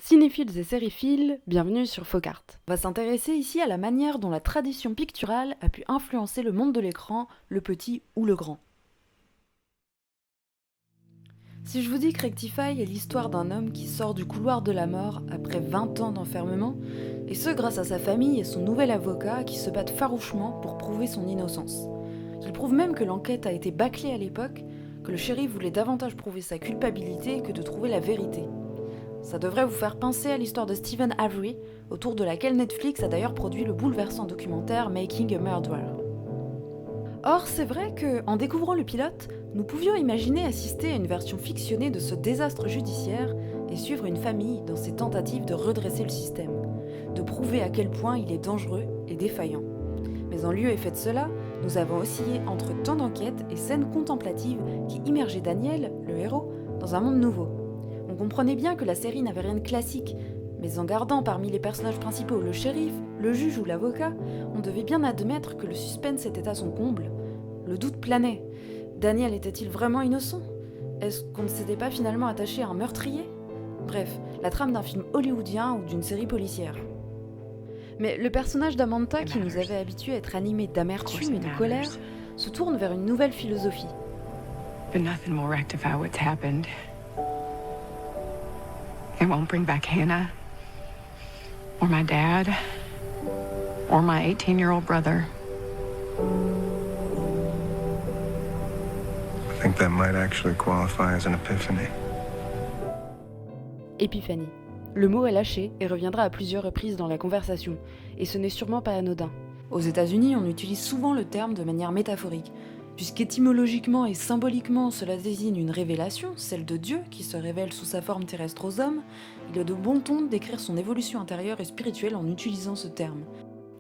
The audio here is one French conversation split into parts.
Cinéphiles et sériphiles, bienvenue sur Focart. On va s'intéresser ici à la manière dont la tradition picturale a pu influencer le monde de l'écran, le petit ou le grand. Si je vous dis que Rectify est l'histoire d'un homme qui sort du couloir de la mort après 20 ans d'enfermement, et ce grâce à sa famille et son nouvel avocat qui se battent farouchement pour prouver son innocence. Il prouve même que l'enquête a été bâclée à l'époque, que le shérif voulait davantage prouver sa culpabilité que de trouver la vérité. Ça devrait vous faire penser à l'histoire de Stephen Avery, autour de laquelle Netflix a d'ailleurs produit le bouleversant documentaire Making a Murderer. Or, c'est vrai qu'en découvrant le pilote, nous pouvions imaginer assister à une version fictionnée de ce désastre judiciaire et suivre une famille dans ses tentatives de redresser le système, de prouver à quel point il est dangereux et défaillant. Mais en lieu et fait de cela, nous avons oscillé entre temps d'enquête et scènes contemplatives qui immergeaient Daniel, le héros, dans un monde nouveau. On comprenait bien que la série n'avait rien de classique, mais en gardant parmi les personnages principaux le shérif, le juge ou l'avocat, on devait bien admettre que le suspense était à son comble. Le doute planait. Daniel était-il vraiment innocent ? Est-ce qu'on ne s'était pas finalement attaché à un meurtrier ? Bref, la trame d'un film hollywoodien ou d'une série policière. Mais le personnage d'Amantha, qui nous avait habitués à être animé d'amertume et de colère, se tourne vers une nouvelle philosophie. But nothing will rectify what's happened. It won't bring back Hannah, or my dad, or my 18-year-old brother. I think that might actually qualify as an epiphany. Épiphanie. Le mot est lâché et reviendra à plusieurs reprises dans la conversation, et ce n'est sûrement pas anodin. Aux États-Unis, on utilise souvent le terme de manière métaphorique, puisqu'étymologiquement et symboliquement cela désigne une révélation, celle de Dieu qui se révèle sous sa forme terrestre aux hommes. Il est de bon ton de décrire son évolution intérieure et spirituelle en utilisant ce terme.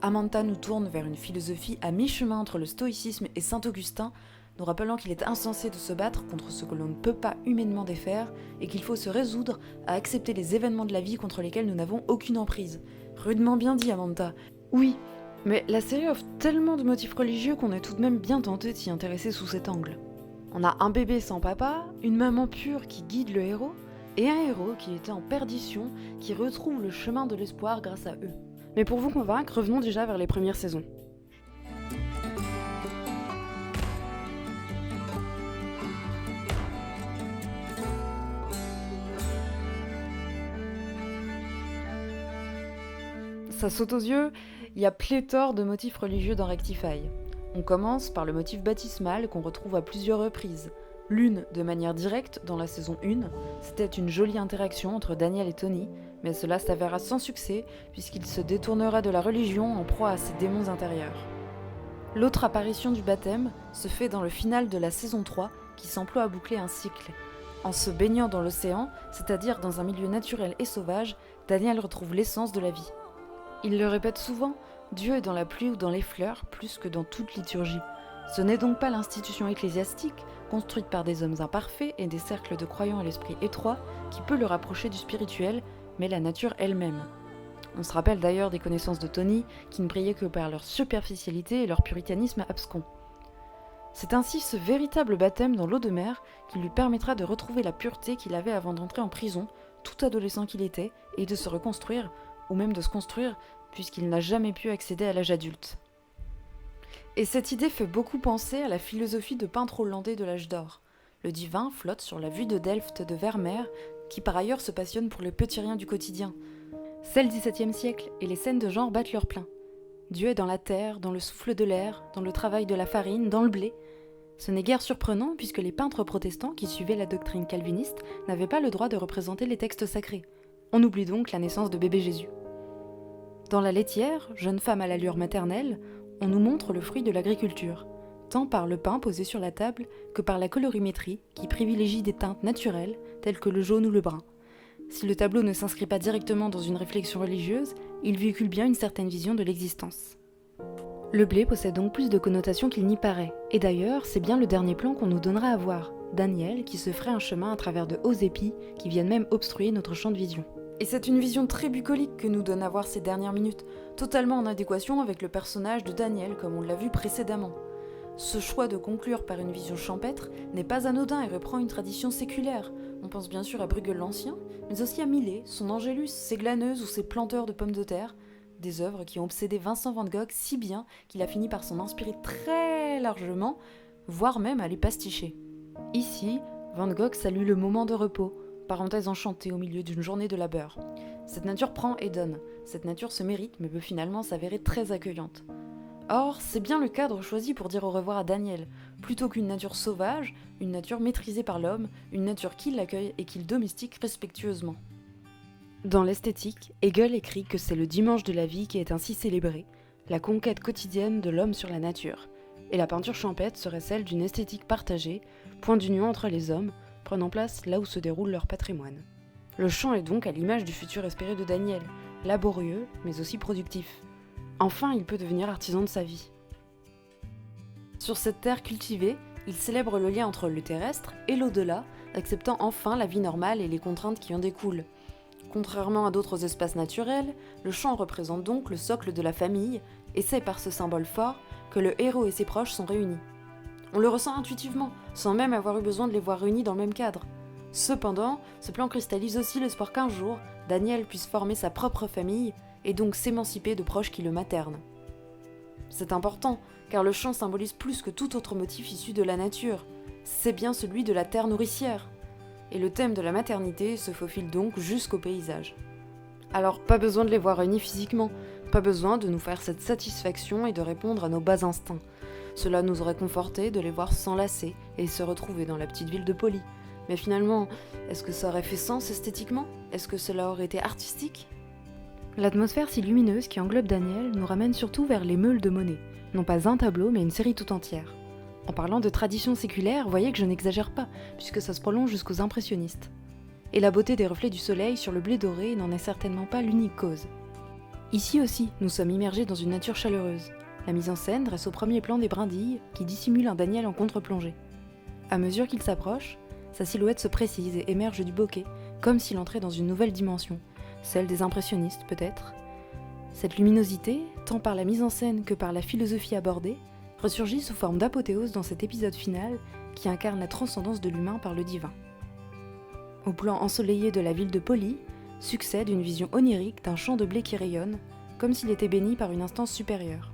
Amantha nous tourne vers une philosophie à mi-chemin entre le stoïcisme et Saint-Augustin, nous rappelant qu'il est insensé de se battre contre ce que l'on ne peut pas humainement défaire et qu'il faut se résoudre à accepter les événements de la vie contre lesquels nous n'avons aucune emprise. Rudement bien dit, Amantha. Oui, mais la série offre tellement de motifs religieux qu'on est tout de même bien tenté de s'y intéresser sous cet angle. On a un bébé sans papa, une maman pure qui guide le héros, et un héros qui était en perdition, qui retrouve le chemin de l'espoir grâce à eux. Mais pour vous convaincre, revenons déjà vers les premières saisons. Ça saute aux yeux, il y a pléthore de motifs religieux dans Rectify. On commence par le motif baptismal qu'on retrouve à plusieurs reprises. L'une de manière directe dans la saison 1, c'était une jolie interaction entre Daniel et Tony, mais cela s'avéra sans succès puisqu'il se détournera de la religion en proie à ses démons intérieurs. L'autre apparition du baptême se fait dans le final de la saison 3 qui s'emploie à boucler un cycle. En se baignant dans l'océan, c'est-à-dire dans un milieu naturel et sauvage, Daniel retrouve l'essence de la vie. Il le répète souvent, Dieu est dans la pluie ou dans les fleurs plus que dans toute liturgie. Ce n'est donc pas l'institution ecclésiastique, construite par des hommes imparfaits et des cercles de croyants à l'esprit étroit, qui peut le rapprocher du spirituel, mais la nature elle-même. On se rappelle d'ailleurs des connaissances de Tony, qui ne brillaient que par leur superficialité et leur puritanisme abscon. C'est ainsi ce véritable baptême dans l'eau de mer qui lui permettra de retrouver la pureté qu'il avait avant d'entrer en prison, tout adolescent qu'il était, et de se reconstruire, ou même de se construire, puisqu'il n'a jamais pu accéder à l'âge adulte. Et cette idée fait beaucoup penser à la philosophie de peintre hollandais de l'âge d'or. Le divin flotte sur la vue de Delft de Vermeer, qui par ailleurs se passionne pour les petits riens du quotidien. C'est le XVIIe siècle, et les scènes de genre battent leur plein. Dieu est dans la terre, dans le souffle de l'air, dans le travail de la farine, dans le blé. Ce n'est guère surprenant, puisque les peintres protestants qui suivaient la doctrine calviniste n'avaient pas le droit de représenter les textes sacrés. On oublie donc la naissance de bébé Jésus. Dans La laitière, jeune femme à l'allure maternelle, on nous montre le fruit de l'agriculture, tant par le pain posé sur la table que par la colorimétrie qui privilégie des teintes naturelles telles que le jaune ou le brun. Si le tableau ne s'inscrit pas directement dans une réflexion religieuse, il véhicule bien une certaine vision de l'existence. Le blé possède donc plus de connotations qu'il n'y paraît, et d'ailleurs c'est bien le dernier plan qu'on nous donnera à voir, Daniel qui se ferait un chemin à travers de hauts épis qui viennent même obstruer notre champ de vision. Et c'est une vision très bucolique que nous donne à voir ces dernières minutes, totalement en adéquation avec le personnage de Daniel comme on l'a vu précédemment. Ce choix de conclure par une vision champêtre n'est pas anodin et reprend une tradition séculaire. On pense bien sûr à Bruegel l'Ancien, mais aussi à Millet, son Angélus, ses glaneuses ou ses planteurs de pommes de terre, des œuvres qui ont obsédé Vincent van Gogh si bien qu'il a fini par s'en inspirer très largement, voire même à les pasticher. Ici, Van Gogh salue le moment de repos, parenthèse enchantée au milieu d'une journée de labeur. Cette nature prend et donne, cette nature se mérite mais peut finalement s'avérer très accueillante. Or, c'est bien le cadre choisi pour dire au revoir à Daniel, plutôt qu'une nature sauvage, une nature maîtrisée par l'homme, une nature qui l'accueille et qu'il domestique respectueusement. Dans l'esthétique, Hegel écrit que c'est le dimanche de la vie qui est ainsi célébré, la conquête quotidienne de l'homme sur la nature, et la peinture champêtre serait celle d'une esthétique partagée, point d'union entre les hommes, prenant place là où se déroule leur patrimoine. Le champ est donc à l'image du futur espéré de Daniel, laborieux mais aussi productif. Enfin, il peut devenir artisan de sa vie. Sur cette terre cultivée, il célèbre le lien entre le terrestre et l'au-delà, acceptant enfin la vie normale et les contraintes qui en découlent. Contrairement à d'autres espaces naturels, le champ représente donc le socle de la famille, et c'est par ce symbole fort que le héros et ses proches sont réunis. On le ressent intuitivement, sans même avoir eu besoin de les voir réunis dans le même cadre. Cependant, ce plan cristallise aussi l'espoir qu'un jour, Daniel puisse former sa propre famille, et donc s'émanciper de proches qui le maternent. C'est important, car le champ symbolise plus que tout autre motif issu de la nature. C'est bien celui de la terre nourricière. Et le thème de la maternité se faufile donc jusqu'au paysage. Alors pas besoin de les voir réunis physiquement, pas besoin de nous faire cette satisfaction et de répondre à nos bas instincts. Cela nous aurait conforté de les voir s'enlacer et se retrouver dans la petite ville de Poli. Mais finalement, est-ce que ça aurait fait sens esthétiquement ? Est-ce que cela aurait été artistique ? L'atmosphère si lumineuse qui englobe Daniel nous ramène surtout vers les meules de Monet, non pas un tableau mais une série tout entière. En parlant de tradition séculaire, voyez que je n'exagère pas, puisque ça se prolonge jusqu'aux impressionnistes. Et la beauté des reflets du soleil sur le blé doré n'en est certainement pas l'unique cause. Ici aussi, nous sommes immergés dans une nature chaleureuse. La mise en scène dresse au premier plan des brindilles qui dissimulent un Daniel en contre-plongée. À mesure qu'il s'approche, sa silhouette se précise et émerge du bokeh, comme s'il entrait dans une nouvelle dimension, celle des impressionnistes peut-être. Cette luminosité, tant par la mise en scène que par la philosophie abordée, ressurgit sous forme d'apothéose dans cet épisode final qui incarne la transcendance de l'humain par le divin. Au plan ensoleillé de la ville de Poli, succède une vision onirique d'un champ de blé qui rayonne, comme s'il était béni par une instance supérieure.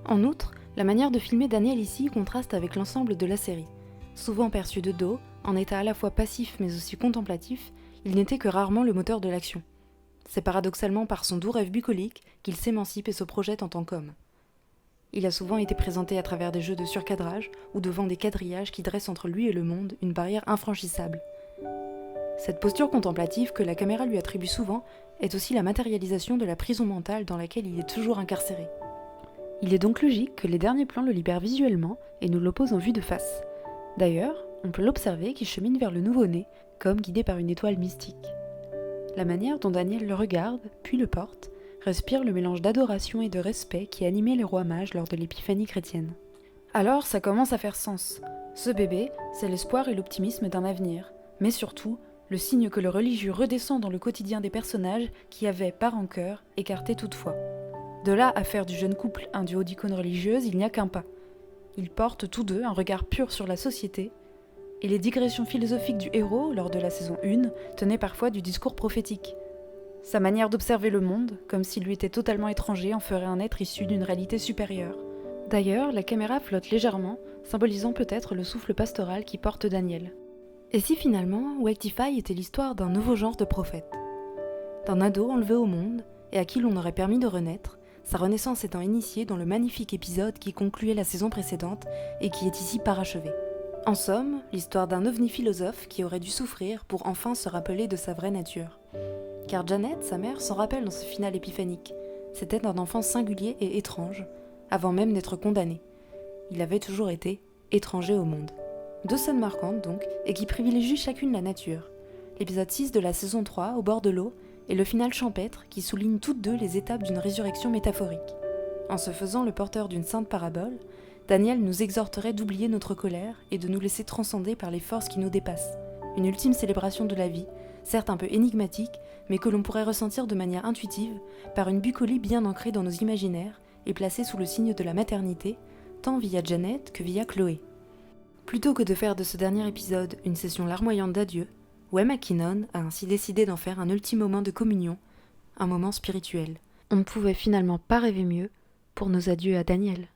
En outre, la manière de filmer Daniel ici contraste avec l'ensemble de la série. Souvent perçu de dos, en état à la fois passif mais aussi contemplatif, il n'était que rarement le moteur de l'action. C'est paradoxalement par son doux rêve bucolique qu'il s'émancipe et se projette en tant qu'homme. Il a souvent été présenté à travers des jeux de surcadrage ou devant des quadrillages qui dressent entre lui et le monde une barrière infranchissable. Cette posture contemplative que la caméra lui attribue souvent est aussi la matérialisation de la prison mentale dans laquelle il est toujours incarcéré. Il est donc logique que les derniers plans le libèrent visuellement et nous l'opposent en vue de face. D'ailleurs, on peut l'observer qui chemine vers le nouveau-né, comme guidé par une étoile mystique. La manière dont Daniel le regarde, puis le porte, respire le mélange d'adoration et de respect qui animait les rois mages lors de l'épiphanie chrétienne. Alors ça commence à faire sens. Ce bébé, c'est l'espoir et l'optimisme d'un avenir, mais surtout, le signe que le religieux redescend dans le quotidien des personnages qui avaient, par rancœur, écarté toute foi. De là à faire du jeune couple un duo d'icônes religieuses, il n'y a qu'un pas. Ils portent tous deux un regard pur sur la société, et les digressions philosophiques du héros, lors de la saison 1, tenaient parfois du discours prophétique. Sa manière d'observer le monde, comme s'il lui était totalement étranger, en ferait un être issu d'une réalité supérieure. D'ailleurs, la caméra flotte légèrement, symbolisant peut-être le souffle pastoral qui porte Daniel. Et si finalement, Wactify était l'histoire d'un nouveau genre de prophète ? D'un ado enlevé au monde, et à qui l'on aurait permis de renaître, sa renaissance étant initiée dans le magnifique épisode qui concluait la saison précédente et qui est ici parachevé. En somme, l'histoire d'un ovni philosophe qui aurait dû souffrir pour enfin se rappeler de sa vraie nature. Car Janet, sa mère, s'en rappelle dans ce final épiphanique. C'était un enfant singulier et étrange, avant même d'être condamné. Il avait toujours été étranger au monde. Deux scènes marquantes donc, et qui privilégient chacune la nature. L'épisode 6 de la saison 3, au bord de l'eau, et le final champêtre qui souligne toutes deux les étapes d'une résurrection métaphorique. En se faisant le porteur d'une sainte parabole, Daniel nous exhorterait d'oublier notre colère et de nous laisser transcender par les forces qui nous dépassent. Une ultime célébration de la vie, certes un peu énigmatique, mais que l'on pourrait ressentir de manière intuitive par une bucolie bien ancrée dans nos imaginaires et placée sous le signe de la maternité, tant via Janet que via Chloé. Plutôt que de faire de ce dernier épisode une session larmoyante d'adieu, Wes McKinnon a ainsi décidé d'en faire un ultime moment de communion, un moment spirituel. On ne pouvait finalement pas rêver mieux pour nos adieux à Daniel.